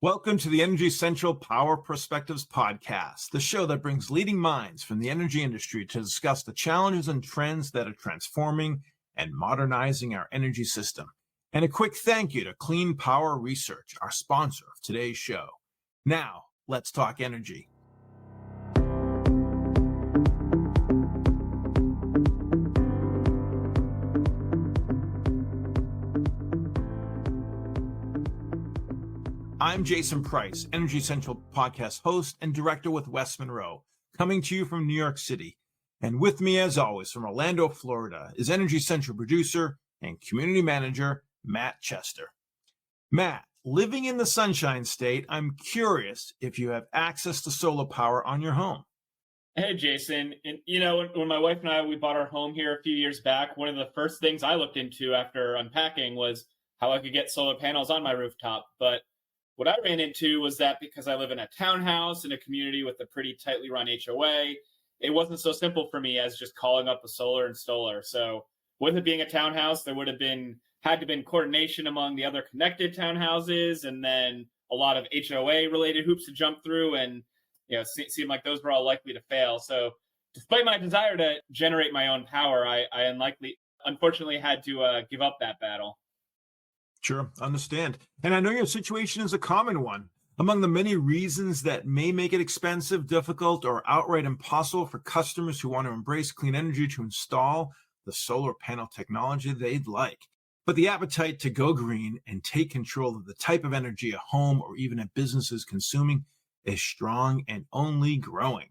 Welcome to the Energy Central Power Perspectives podcast, the show that brings leading minds from the energy industry to discuss the challenges and trends that are transforming and modernizing our energy system. And a quick thank you to Clean Power Research, our sponsor of today's show. Now, let's talk energy. I'm Jason Price, Energy Central podcast host and director with West Monroe, coming to you from New York City. And with me, as always, from Orlando, Florida, is Energy Central producer and community manager, Matt Chester. Matt, living in the Sunshine State, I'm curious if you have access to solar power on your home. Hey, Jason. And, when my wife and we bought our home here a few years back, one of the first things I looked into after unpacking was how I could get solar panels on my rooftop. But what I ran into was that because I live in a townhouse in a community with a pretty tightly run HOA, it wasn't so simple for me as just calling up a solar installer. So with it being a townhouse, there would have had to been coordination among the other connected townhouses, and then a lot of HOA related hoops to jump through, and it seemed like those were all likely to fail. So despite my desire to generate my own power, I unfortunately had to give up that battle. Sure, understand. And I know your situation is a common one. Among the many reasons that may make it expensive, difficult, or outright impossible for customers who want to embrace clean energy to install the solar panel technology they'd like. But the appetite to go green and take control of the type of energy a home or even a business is consuming is strong and only growing.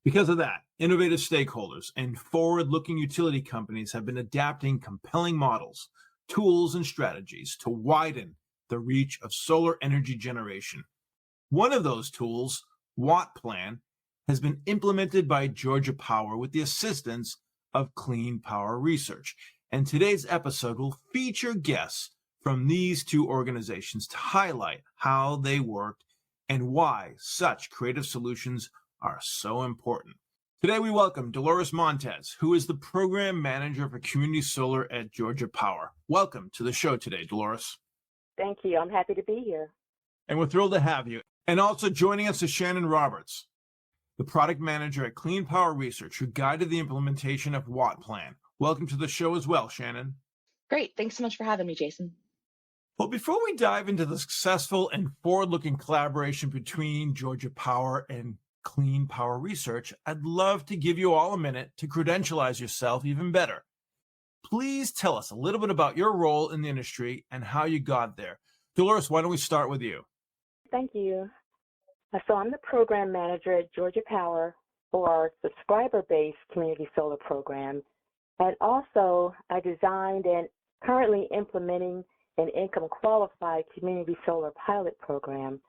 Because of that, innovative stakeholders and forward-looking utility companies have been adapting compelling models, tools, and strategies to widen the reach of solar energy generation. One of those tools, WattPlan, has been implemented by Georgia Power with the assistance of Clean Power Research. And today's episode will feature guests from these two organizations to highlight how they worked and why such creative solutions are so important. Today we welcome Delores Montez, who is the program manager for community solar at Georgia Power. Welcome to the show today, Delores. Thank you. I'm happy to be here. And we're thrilled to have you. And also joining us is Shannon Roberts, the product manager at Clean Power Research, who guided the implementation of WattPlan. Welcome to the show as well, Shannon. Great. Thanks so much for having me, Jason. Well, before we dive into the successful and forward-looking collaboration between Georgia Power and Clean Power Research, I'd love to give you all a minute to credentialize yourself even better. Please tell us a little bit about your role in the industry and how you got there. Delores, why don't we start with you? Thank you. So I'm the program manager at Georgia Power for our subscriber-based community solar program. And also I designed and currently implementing an income-qualified community solar pilot program.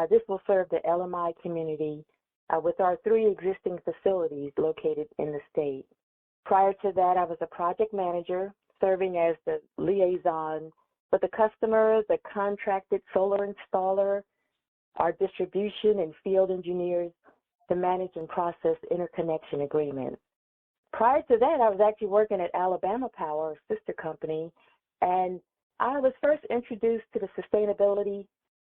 This will serve the LMI community with our 3 existing facilities located in the state. Prior to that, I was a project manager serving as the liaison with the customers, the contracted solar installer, our distribution and field engineers to manage and process interconnection agreements. Prior to that, I was actually working at Alabama Power, a sister company, and I was first introduced to the sustainability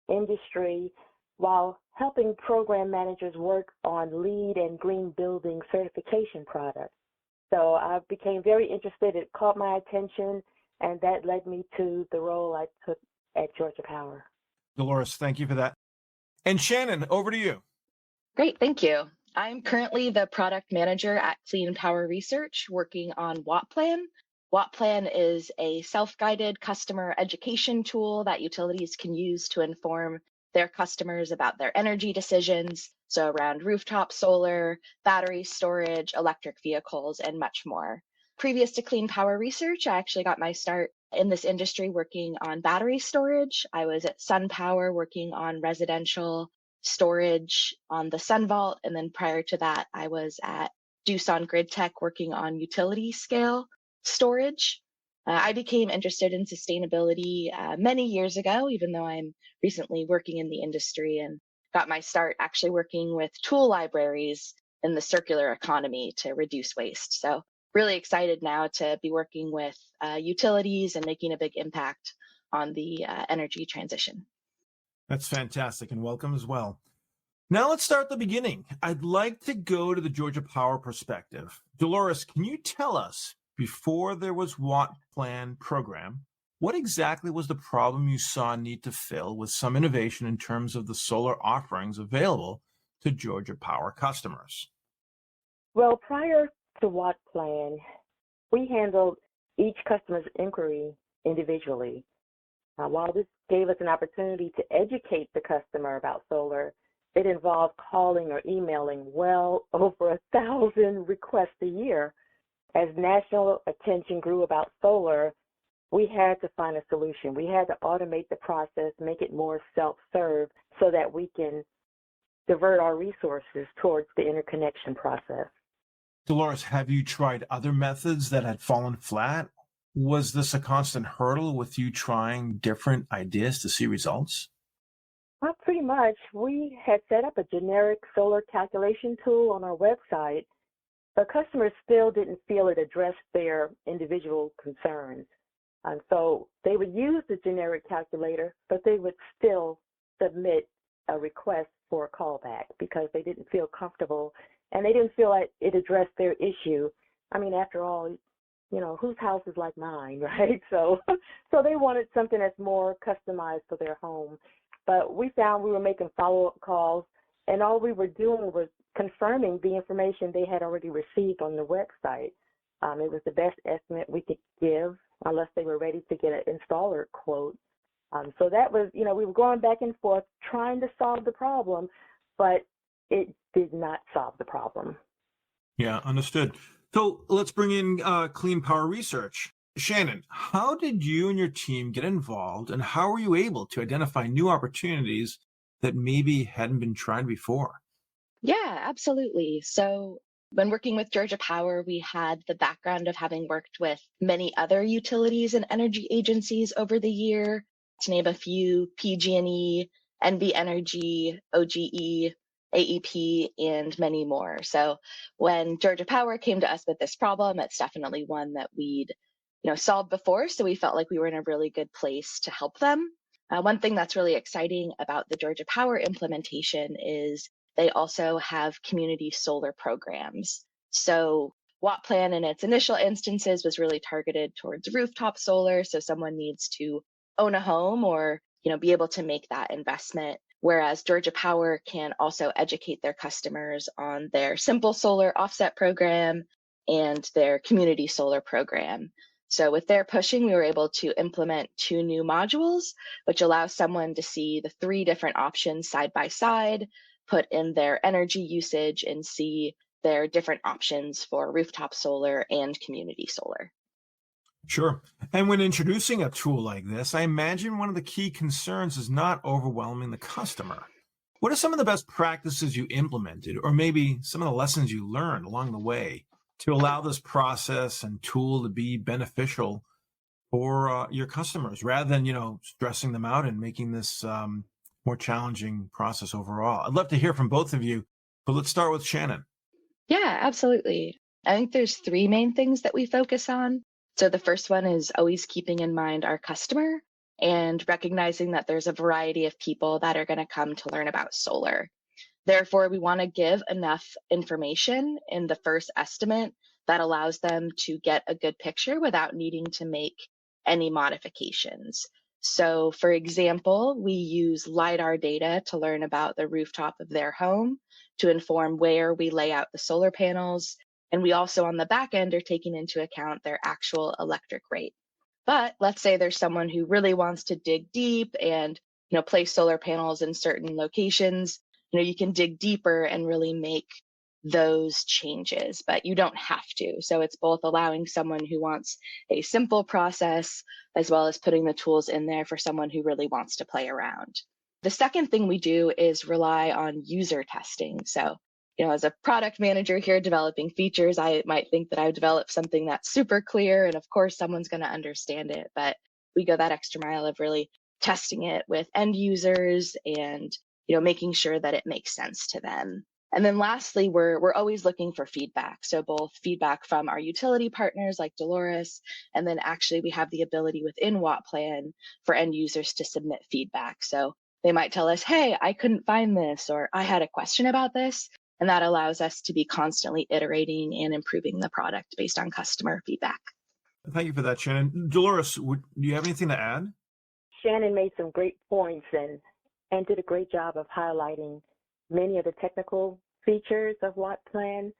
industry while helping program managers work on LEED and green building certification products. So I became very interested. It caught my attention, and that led me to the role I took at Georgia Power. Delores, thank you for that. And Shannon, over to you. Great. Thank you. I'm currently the product manager at Clean Power Research working on WattPlan. WattPlan is a self-guided customer education tool that utilities can use to inform their customers about their energy decisions, so around rooftop solar, battery storage, electric vehicles, and much more. Previous to Clean Power Research, I actually got my start in this industry working on battery storage. I was at SunPower working on residential storage on the SunVault, and then prior to that, I was at Doosan Grid Tech working on utility scale storage. I became interested in sustainability many years ago, even though I'm recently working in the industry, and got my start actually working with tool libraries in the circular economy to reduce waste. So really excited now to be working with utilities and making a big impact on the energy transition. That's fantastic and welcome as well. Now let's start at the beginning. I'd like to go to the Georgia Power perspective. Delores, can you tell us, before there was WattPlan program, what exactly was the problem you saw a need to fill with some innovation in terms of the solar offerings available to Georgia Power customers? Well, prior to WattPlan, we handled each customer's inquiry individually. While this gave us an opportunity to educate the customer about solar, it involved calling or emailing well over 1,000 requests a year. As national attention grew about solar, we had to find a solution. We had to automate the process, make it more self-serve so that we can divert our resources towards the interconnection process. Delores, have you tried other methods that had fallen flat? Was this a constant hurdle with you trying different ideas to see results? Well, pretty much. We had set up a generic solar calculation tool on our website, but customers still didn't feel it addressed their individual concerns. And so they would use the generic calculator, but they would still submit a request for a callback because they didn't feel comfortable and they didn't feel like it addressed their issue. I mean, after all, whose house is like mine, right? So they wanted something that's more customized for their home. But we found we were making follow-up calls, and all we were doing was confirming the information they had already received on the website. It was the best estimate we could give unless they were ready to get an installer quote. So that was, we were going back and forth trying to solve the problem, but it did not solve the problem. Yeah, understood. So let's bring in Clean Power Research. Shannon, how did you and your team get involved, and how were you able to identify new opportunities that maybe hadn't been tried before? Yeah, absolutely. So when working with Georgia Power, we had the background of having worked with many other utilities and energy agencies over the year. To name a few, PG&E, NV Energy, OGE, AEP, and many more. So when Georgia Power came to us with this problem, it's definitely one that we'd solved before. So we felt like we were in a really good place to help them. One thing that's really exciting about the Georgia Power implementation is they also have community solar programs. So WattPlan in its initial instances was really targeted towards rooftop solar. So someone needs to own a home or be able to make that investment. Whereas Georgia Power can also educate their customers on their simple solar offset program and their community solar program. So with their pushing, we were able to implement 2 new modules, which allow someone to see the 3 different options side by side, put in their energy usage, and see their different options for rooftop solar and community solar. Sure. And when introducing a tool like this, I imagine one of the key concerns is not overwhelming the customer. What are some of the best practices you implemented, or maybe some of the lessons you learned along the way to allow this process and tool to be beneficial for your customers rather than, stressing them out and making this more challenging process overall? I'd love to hear from both of you, but let's start with Shannon. Yeah, absolutely. I think there's 3 main things that we focus on. So the first one is always keeping in mind our customer and recognizing that there's a variety of people that are going to come to learn about solar. Therefore, we want to give enough information in the first estimate that allows them to get a good picture without needing to make any modifications. So, for example, we use LiDAR data to learn about the rooftop of their home to inform where we lay out the solar panels. And we also, on the back end, are taking into account their actual electric rate. But let's say there's someone who really wants to dig deep and place solar panels in certain locations. You can dig deeper and really make those changes, but you don't have to. So it's both allowing someone who wants a simple process as well as putting the tools in there for someone who really wants to play around. The second thing we do is rely on user testing. So, as a product manager here developing features, I might think that I would develop something that's super clear, and of course someone's going to understand it, but we go that extra mile of really testing it with end users and making sure that it makes sense to them. And then lastly, we're always looking for feedback. So both feedback from our utility partners like Delores, and then actually we have the ability within WattPlan for end users to submit feedback. So they might tell us, hey, I couldn't find this, or I had a question about this. And that allows us to be constantly iterating and improving the product based on customer feedback. Thank you for that, Shannon. Dolores, do you have anything to add? Shannon made some great points and did a great job of highlighting many of the technical features of WattPlan.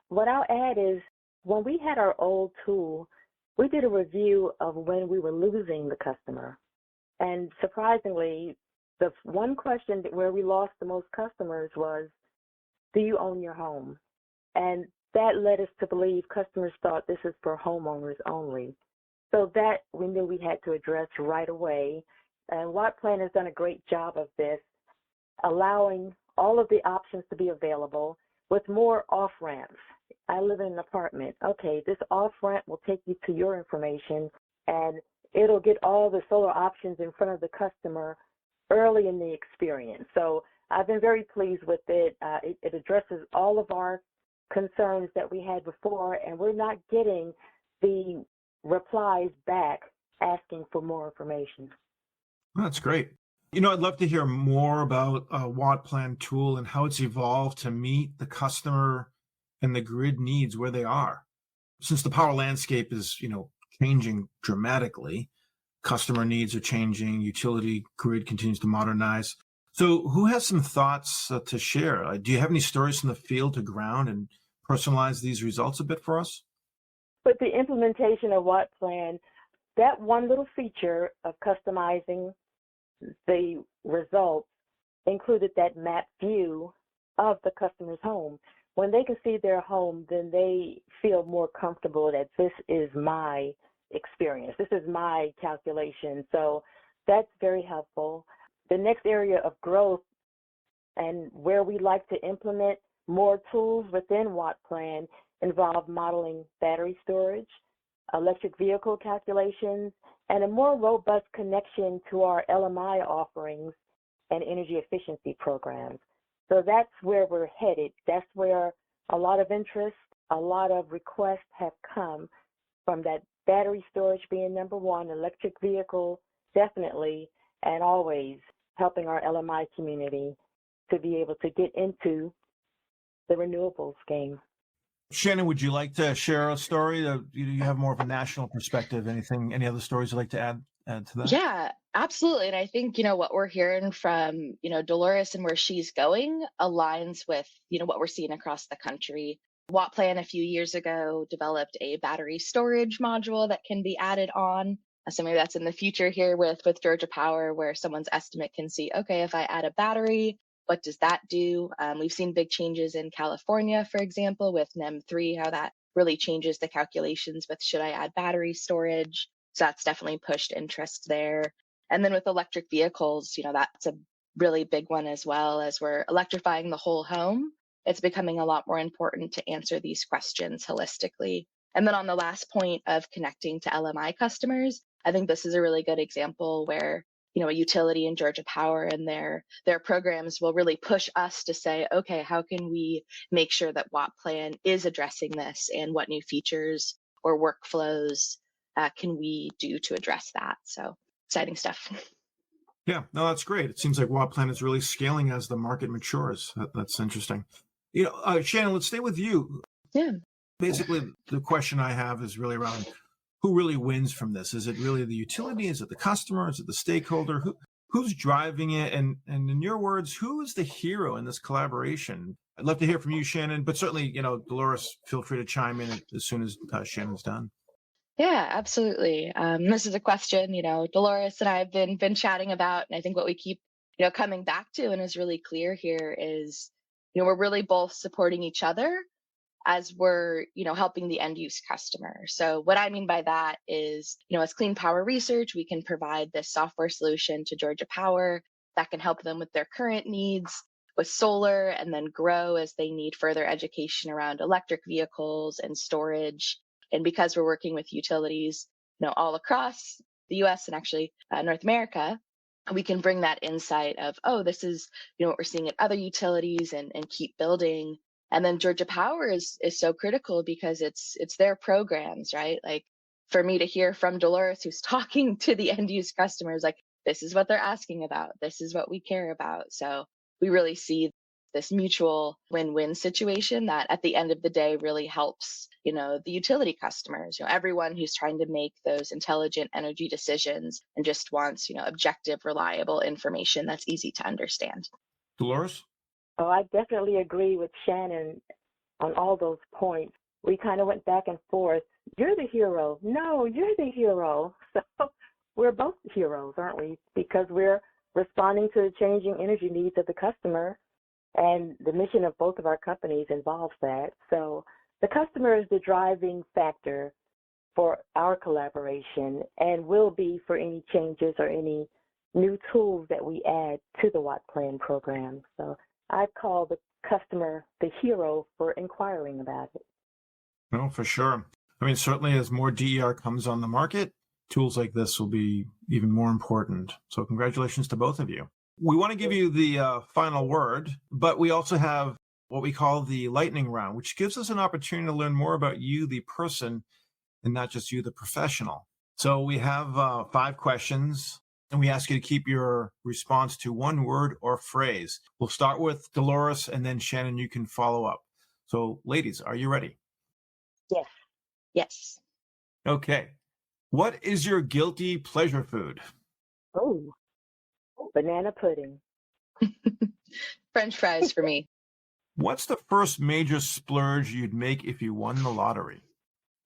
What I'll add is when we had our old tool, we did a review of when we were losing the customer. And surprisingly, the one question where we lost the most customers was, do you own your home? And that led us to believe customers thought this is for homeowners only. So that we knew we had to address right away. And WattPlan has done a great job of this, allowing all of the options to be available with more off-ramps. I live in an apartment. Okay, this off-ramp will take you to your information, and it'll get all the solar options in front of the customer early in the experience. So I've been very pleased with it. It addresses all of our concerns that we had before, and we're not getting the replies back asking for more information. That's great. I'd love to hear more about WattPlan tool and how it's evolved to meet the customer and the grid needs where they are. Since the power landscape is, changing dramatically, customer needs are changing, utility grid continues to modernize. So who has some thoughts to share? Do you have any stories from the field to ground and personalize these results a bit for us? With the implementation of WattPlan, that one little feature of customizing the results included that map view of the customer's home. When they can see their home, then they feel more comfortable that this is my experience. This is my calculation. So that's very helpful. The next area of growth and where we like to implement more tools within WattPlan involve modeling battery storage, electric vehicle calculations, and a more robust connection to our LMI offerings and energy efficiency programs. So that's where we're headed. That's where a lot of interest, a lot of requests have come from that battery storage being number one, electric vehicle definitely, and always helping our LMI community to be able to get into the renewables game. Shannon, would you like to share a story? You have more of a national perspective. Any other stories you'd like to add to that? Yeah, absolutely. And I think, what we're hearing from, Delores and where she's going aligns with, what we're seeing across the country. WattPlan a few years ago developed a battery storage module that can be added on. So maybe that's in the future here with Georgia Power, where someone's estimate can see, okay, if I add a battery, what does that do? We've seen big changes in California, for example, with NEM3, how that really changes the calculations with should I add battery storage? So that's definitely pushed interest there. And then with electric vehicles, that's a really big one as well. As we're electrifying the whole home, it's becoming a lot more important to answer these questions holistically. And then on the last point of connecting to LMI customers, I think this is a really good example where a utility in Georgia Power and their programs will really push us to say, okay, how can we make sure that WattPlan is addressing this, and what new features or workflows can we do to address that? So exciting stuff. Yeah, no, that's great. It seems like WattPlan is really scaling as the market matures. That's interesting. Shannon, let's stay with you. Yeah. Basically, the question I have is really around who really wins from this. Is it really the utility? Is it the customer? Is it the stakeholder? Who's driving it? And in your words, who is the hero in this collaboration? I'd love to hear from you, Shannon, but certainly, Delores, feel free to chime in as soon as Shannon's done. Yeah, absolutely. This is a question, Delores and I have been chatting about, and I think what we keep, coming back to and is really clear here is, we're really both supporting each other as we're, helping the end use customer. So what I mean by that is, as Clean Power Research, we can provide this software solution to Georgia Power that can help them with their current needs with solar, and then grow as they need further education around electric vehicles and storage. And because we're working with utilities, all across the US and actually North America, we can bring that insight of, oh, this is, what we're seeing at other utilities and keep building. And then Georgia Power is so critical because it's their programs, right? Like for me to hear from Delores, who's talking to the end use customers, like this is what they're asking about. This is what we care about. So we really see this mutual win-win situation that at the end of the day really helps, the utility customers, everyone who's trying to make those intelligent energy decisions and just wants, objective, reliable information that's easy to understand. Delores? Oh, I definitely agree with Shannon on all those points. We kind of went back and forth. You're the hero. No, you're the hero. So we're both heroes, aren't we? Because we're responding to the changing energy needs of the customer, and the mission of both of our companies involves that. So the customer is the driving factor for our collaboration and will be for any changes or any new tools that we add to the WattPlan program. So I call the customer the hero for inquiring about it. No, for sure. I mean, certainly as more DER comes on the market, tools like this will be even more important. So congratulations to both of you. We want to give you the final word, but we also have what we call the lightning round, which gives us an opportunity to learn more about you, the person, and not just you, the professional. So we have 5 questions, and we ask you to keep your response to one word or phrase. We'll start with Delores, and then Shannon, you can follow up. So ladies, are you ready? Yes. Yes. Okay. What is your guilty pleasure food? Oh, banana pudding. French fries for me. What's the first major splurge you'd make if you won the lottery?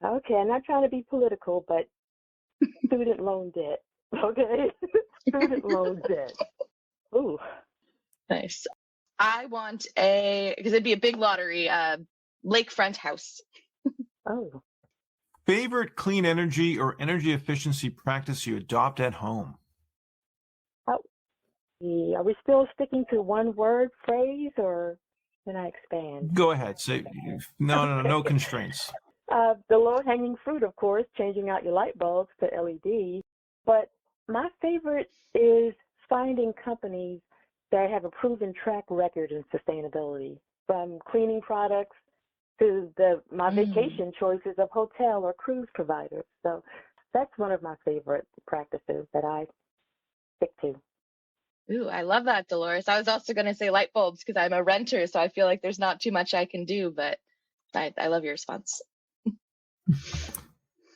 Okay, I'm not trying to be political, but student loan debt. Okay? Student loan debt. Ooh. Nice. I want because it'd be a big lottery, lakefront house. Oh. Favorite clean energy or energy efficiency practice you adopt at home? Are we still sticking to one word phrase, or can I expand? Go ahead. Say no constraints. The low-hanging fruit, of course, changing out your light bulbs to LED. But my favorite is finding companies that have a proven track record in sustainability, from cleaning products to my vacation choices of hotel or cruise providers. So that's one of my favorite practices that I stick to. Ooh, I love that, Delores. I was also going to say light bulbs because I'm a renter, so I feel like there's not too much I can do, but I love your response.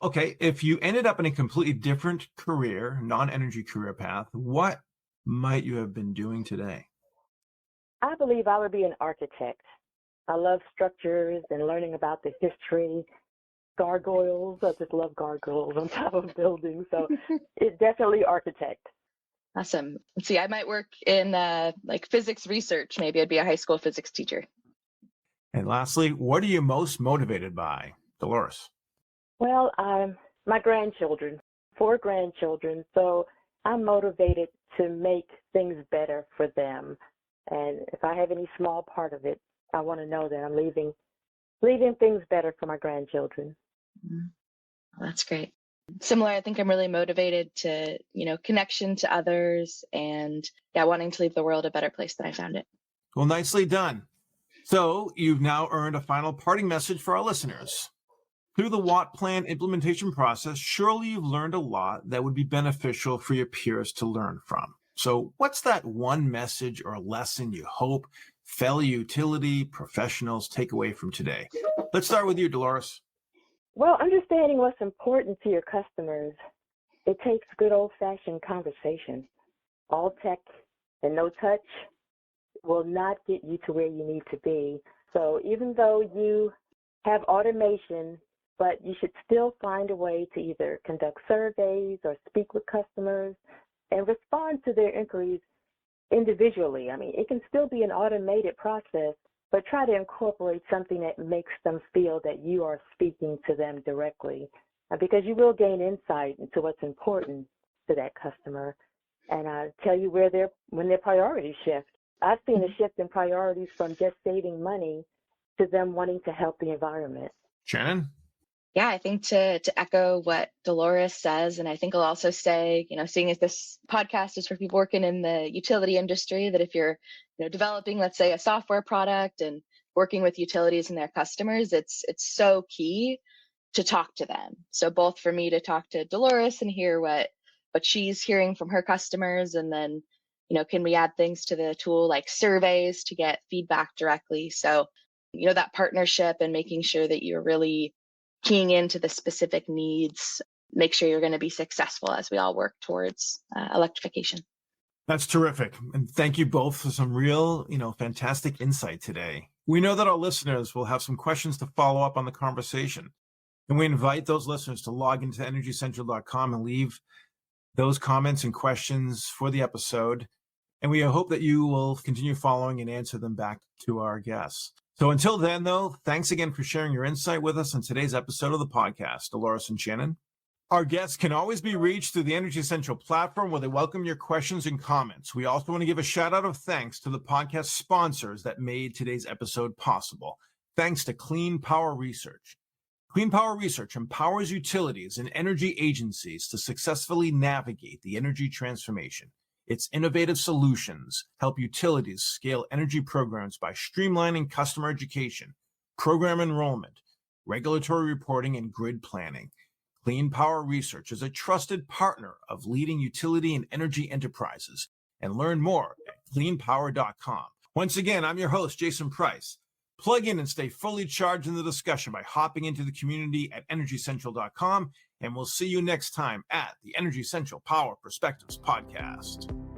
Okay, if you ended up in a completely different career, non-energy career path, what might you have been doing today? I believe I would be an architect. I love structures and learning about the history, gargoyles. I just love gargoyles on top of buildings. So it's definitely architect. Awesome. Let's see, I might work in like physics research. Maybe I'd be a high school physics teacher. And lastly, what are you most motivated by, Delores? Well, my grandchildren, 4 grandchildren. So I'm motivated to make things better for them. And if I have any small part of it, I want to know that I'm leaving things better for my grandchildren. Well, that's great. Similar, I think I'm really motivated to, connection to others and wanting to leave the world a better place than I found it. Well, nicely done. So you've now earned a final parting message for our listeners. Through the WattPlan implementation process, surely you've learned a lot that would be beneficial for your peers to learn from. So what's that one message or lesson you hope fellow utility professionals take away from today? Let's start with you, Delores. Well, understanding what's important to your customers, it takes good old-fashioned conversation. All tech and no touch will not get you to where you need to be. So even though you have automation, but you should still find a way to either conduct surveys or speak with customers and respond to their inquiries individually. I mean, it can still be an automated process, but try to incorporate something that makes them feel that you are speaking to them directly, because you will gain insight into what's important to that customer and tell you when their priorities shift. I've seen a shift in priorities from just saving money to them wanting to help the environment. Shannon? Yeah, I think to echo what Delores says, and I think I'll also say, seeing as this podcast is for people working in the utility industry, that if you're, developing, let's say, a software product and working with utilities and their customers, it's so key to talk to them. So both for me to talk to Delores and hear what what she's hearing from her customers. And then, can we add things to the tool like surveys to get feedback directly? So, that partnership and making sure that you're really keying into the specific needs, make sure you're going to be successful as we all work towards electrification. That's terrific. And thank you both for some real, fantastic insight today. We know that our listeners will have some questions to follow up on the conversation. And we invite those listeners to log into energycentral.com and leave those comments and questions for the episode. And we hope that you will continue following and answer them back to our guests. So until then, though, thanks again for sharing your insight with us on today's episode of the podcast, Delores and Shannon. Our guests can always be reached through the Energy Central platform, where they welcome your questions and comments. We also want to give a shout out of thanks to the podcast sponsors that made today's episode possible. Thanks to Clean Power Research. Clean Power Research empowers utilities and energy agencies to successfully navigate the energy transformation. Its innovative solutions help utilities scale energy programs by streamlining customer education, program enrollment, regulatory reporting, and grid planning. Clean Power Research is a trusted partner of leading utility and energy enterprises. And learn more at cleanpower.com. Once again, I'm your host, Jason Price. Plug in and stay fully charged in the discussion by hopping into the community at energycentral.com. And we'll see you next time at the Energy Central Power Perspectives Podcast.